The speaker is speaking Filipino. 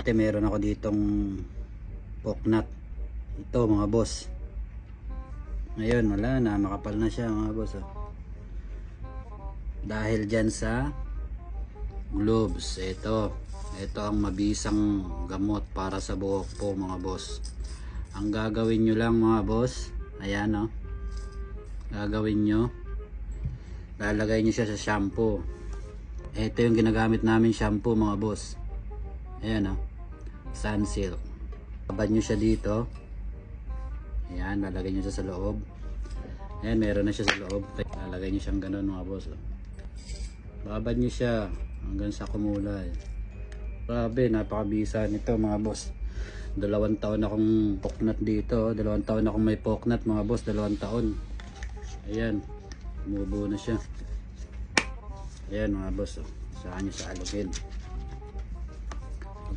dati meron ako ditong poknat. Ito mga boss. Ngayon wala na, makapal na siya mga boss. Dahil dyan sa gloves. Ito ang mabisang gamot para sa buhok po mga boss. Ang gagawin nyo lang mga boss, ayan gagawin nyo, lalagay nyo siya sa shampoo. Ito yung ginagamit namin shampoo mga boss. Ayan Sunsilk. Babad nyo siya dito. Ayan, lalagay nyo siya sa loob. Ayan, meron na siya sa loob. Lalagay nyo siyang ganun mga boss. Babad nyo siya hanggang sa kumulay. Grabe, napakabisa nito mga boss. 2 taon akong poknat dito. 2 taon akong may poknat mga boss. 2 taon. Ayan, umubo na siya. Ayan mga boss. Saan nyo sa alugin.